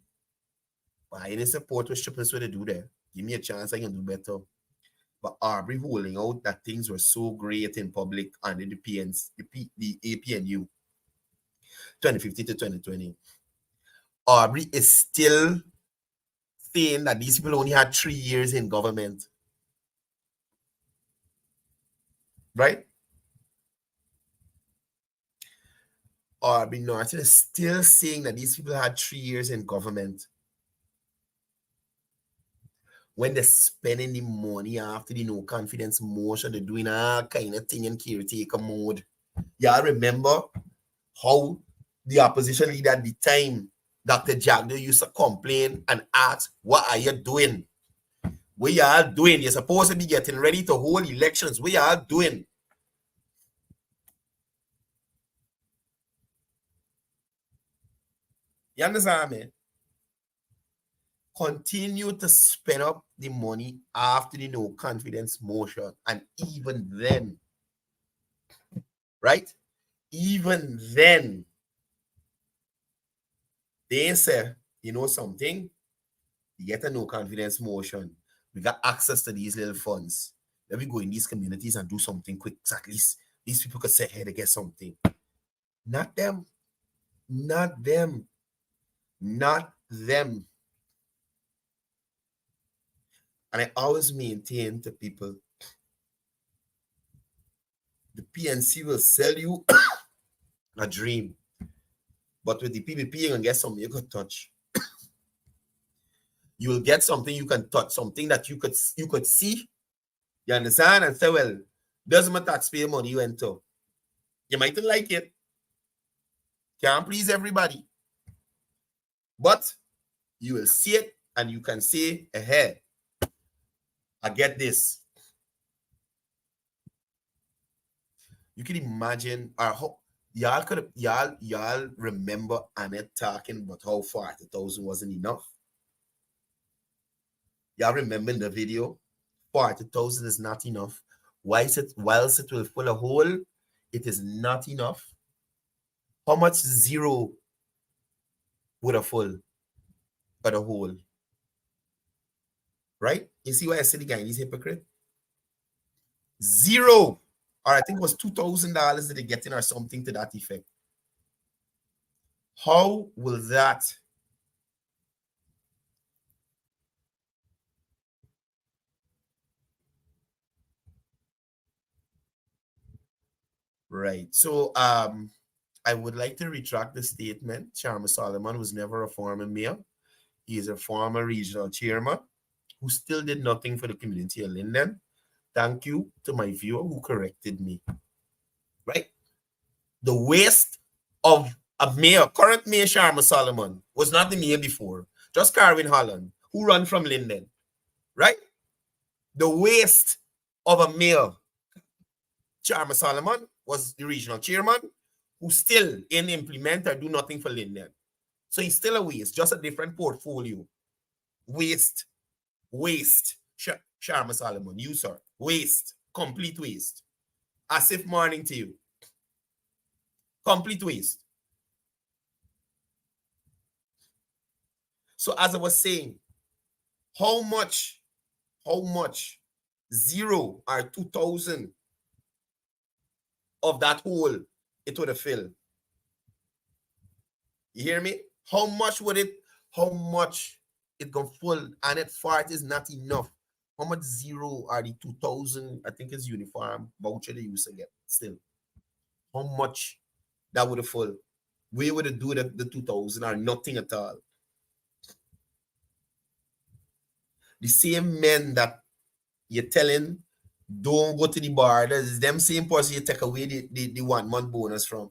B: but I didn't support what stupidness what they do there. Give me a chance, I can do better. But Aubrey holding out that things were so great in public under the PNC, the APNU, 2015 to 2020. Aubrey is still saying that these people only had 3 years in government. Right? Aubrey Norton is still saying that these people had 3 years in government. When they're spending the money after the no confidence motion, they're doing all kind of thing in caretaker mode. Y'all remember how the opposition leader at the time, Dr. Jagdo, used to complain and ask, what are you doing? What y'all doing? You're supposed to be getting ready to hold elections. What y'all doing? You understand me? Continue to spend up the money after the no confidence motion. And even then, right? Even then, they say, you know something? You get a no confidence motion. We got access to these little funds. Let me go in these communities and do something quick. So at least these people could say, hey, they get something. Not them. Not them. Not them. And I always maintain to people, the PNC will sell you a dream. But with the PPP, you're going to get something you could touch. You will get something you can touch, something that you could see. You understand? And say, well, doesn't my taxpayer money you enter. You mightn't like it. Can't please everybody. But you will see it and you can say, hey, I get this. You can imagine y'all remember Annette talking about how 40,000 wasn't enough. Y'all remember in the video, 40,000 is not enough. Whilst it will fill a hole, it is not enough. How much zero would a full but a hole? Right? You see why I said the guy is hypocrite? Zero. Or I think it was $2,000 that they get in or something to that effect. How will that Right. So I would like to retract the statement. Sharma Solomon was never a former mayor. He is a former regional chairman who still did nothing for the community of Linden. Thank you to my viewer who corrected me. Right? The waste of a mayor, current mayor Sharma Solomon, was not the mayor before. Just Carwin Holland, who run from Linden. Right? The waste of a mayor, Sharma Solomon, was the regional chairman who still in implement or do nothing for Linden. So he's still a waste, just a different portfolio. Waste. Sharma Solomon, you sir. Waste. Complete waste. As if morning to you. Complete waste. So as I was saying, how much 0 or 2,000 of that hole it would have filled? You hear me? How much it gonna full, and it fart is not enough. How much 0 are the 2,000, I think it's uniform voucher they used to get still? How much that would have full? We would have do the 2,000 or nothing at all. The same men that you're telling don't go to the bar, that's them same person you take away the 1 month bonus from.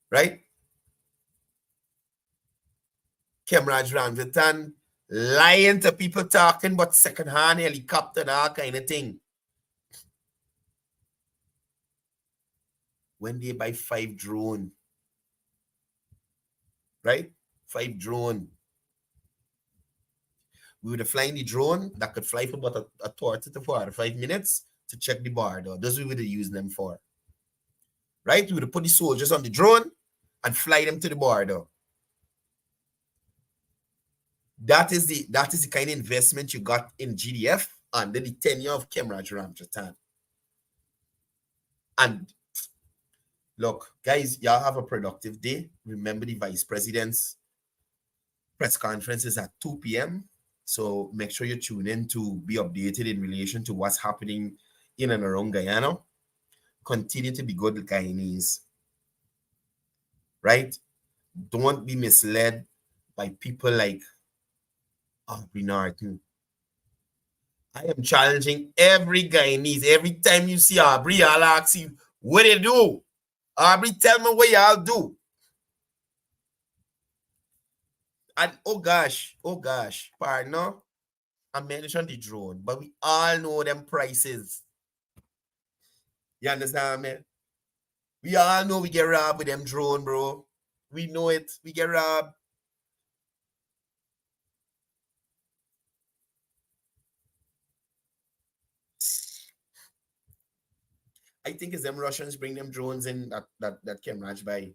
B: Right? Kemraj Ramjatan lying to people talking about second-hand helicopter and all kind of thing. When they buy 5 drone, right? 5 drone. We would have flying the drone that could fly for about a 30 to 45 minutes to check the border. That's what we would have used them for. Right? We would have put the soldiers on the drone and fly them to the border. That is the kind of investment you got in GDF under the tenure of Kemraj Ramjatan. And look, guys, y'all have a productive day. Remember the vice president's press conference is at 2 p.m. So make sure you tune in to be updated in relation to what's happening in and around Guyana. Continue to be good Guyanese. Right? Don't be misled by people like Aubrey Norton. I am challenging every Guyanese. Every time you see Aubrey, I'll ask you, what they do? Aubrey, tell me what y'all do. And oh gosh, pardon, I mentioned the drone, but we all know them prices. You understand, man? We all know we get robbed with them drone, bro. We know it. We get robbed. I think it's them Russians bring them drones in that Kemraj by.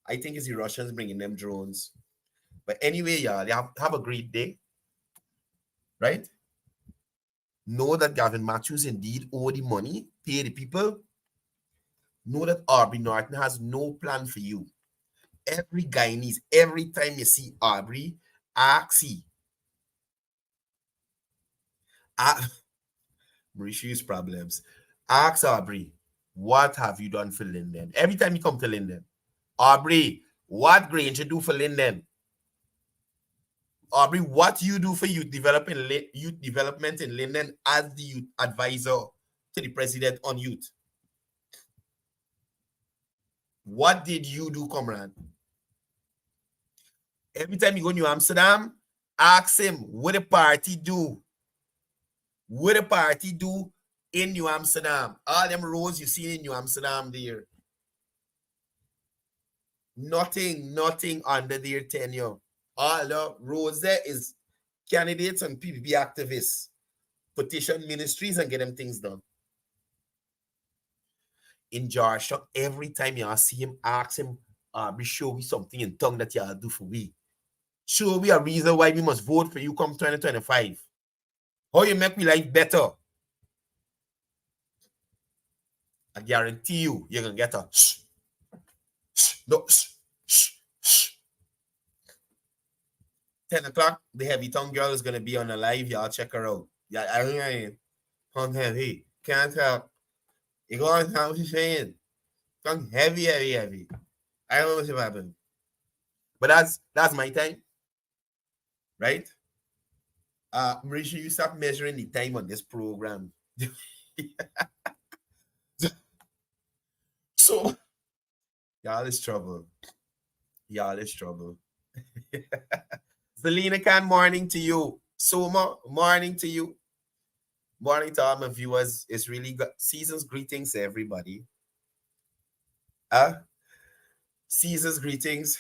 B: I think it's the Russians bringing them drones. But anyway, y'all, have a great day. Right? Know that Gavin Matthews indeed owe the money, pay the people. Know that Aubrey Norton has no plan for you. Every Guyanese, every time you see Aubrey, ask he. Mauritius problems. Ask Aubrey, what have you done for Linden? Every time you come to Linden, Aubrey, what Granger do for Linden? Aubrey, what you do for youth development in Linden as the youth advisor to the president on youth? What did you do, comrade? Every time you go to New Amsterdam, ask him what the party do. What the party do in New Amsterdam. All them roads you see in New Amsterdam there. Nothing under their tenure. All the roads there is candidates and PPP activists. Petition ministries and get them things done. In Georgia, every time you see him, ask him, show me something in tongue that y'all do for we. Show me a reason why we must vote for you come 2025. How you make me life better? I guarantee you, you're going to get a no, 10 o'clock, the heavy tongue girl is going to be on the live. Y'all check her out. Yeah, I heavy. Can't help. You go on how she's saying. Come heavy. I don't know what's happened. But that's my time. Right? Marisha, you stop measuring the time on this program. So y'all is trouble. Selena Khan, morning to you. Soma, morning to you. Morning to all my viewers. It's really good. Season's greetings to everybody. Season's greetings.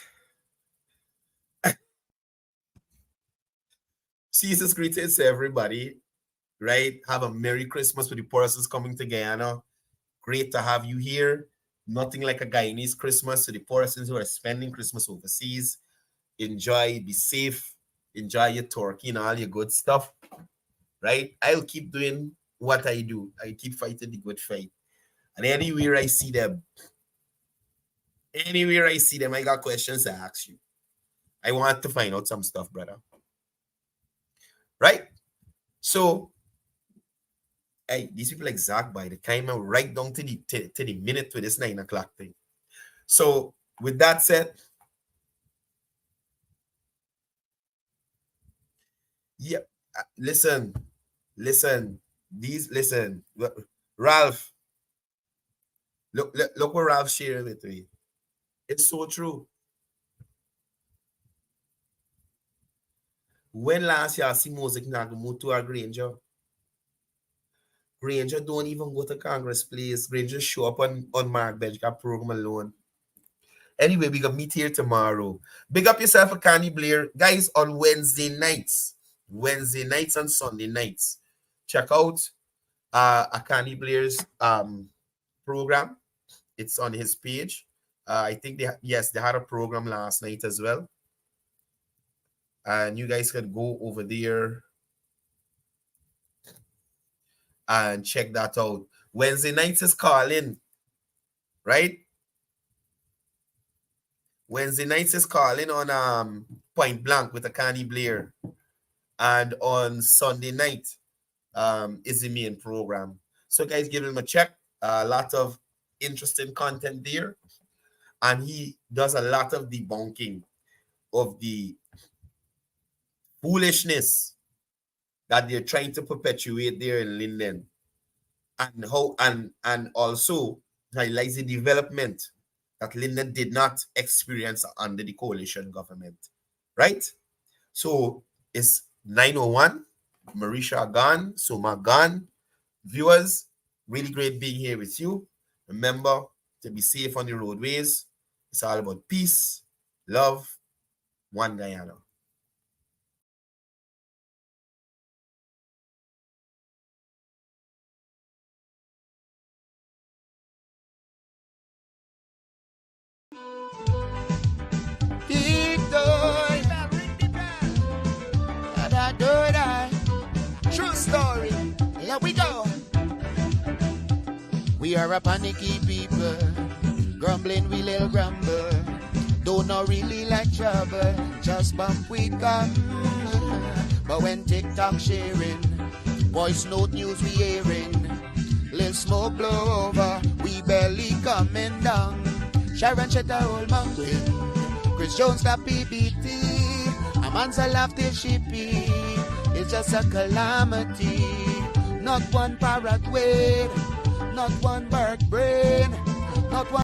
B: Season's greetings to everybody. Right? Have a Merry Christmas with the persons coming to Guyana. Great to have you here. Nothing like a Guyanese Christmas to the persons who are spending Christmas overseas. Enjoy, be safe, enjoy your turkey and all your good stuff. Right? I'll keep doing what I do. I keep fighting the good fight. And anywhere I see them, I got questions to ask you. I want to find out some stuff, brother. Right? So, hey, these people exact by the time I'm right down to the minute with this 9 o'clock thing. So, with that said, yeah, listen, Ralph, look what Ralph shared with me. It's so true. When last year I see music now move to a Granger don't even go to Congress place. Granger show up on Mark Bench program alone. Anyway, we gonna meet here tomorrow. Big up yourself a Connie Blair. Guys, on Wednesday nights and Sunday nights. Check out Connie Blair's program. It's on his page. I think they had a program last night as well. And you guys can go over there and check that out. Wednesday nights is calling, right? Wednesday nights is calling on Point Blank with a Connie Blair. And on Sunday night is the main program. So guys, give him a check. A lot of interesting content there. And he does a lot of debunking of the foolishness that they're trying to perpetuate there in Linden, and how and also highlights the development that Linden did not experience under the coalition government, right? So it's 9:01. Marisha gone, Soma gone. Viewers, really great being here with you. Remember to be safe on the roadways. It's all about peace, love, one Guyana.
A: True story. Here we go. We are a panicky people, grumbling we little grumble. Don't know really like trouble, just bump we come. But when TikTok sharing, voice note news we hearing, little smoke blow over, we barely coming down. Sharon shut the whole mountain, Chris Jones got PBT, Amanza laughed till she pee. It's just a calamity. Not one parrot wait, not one bird brain, not one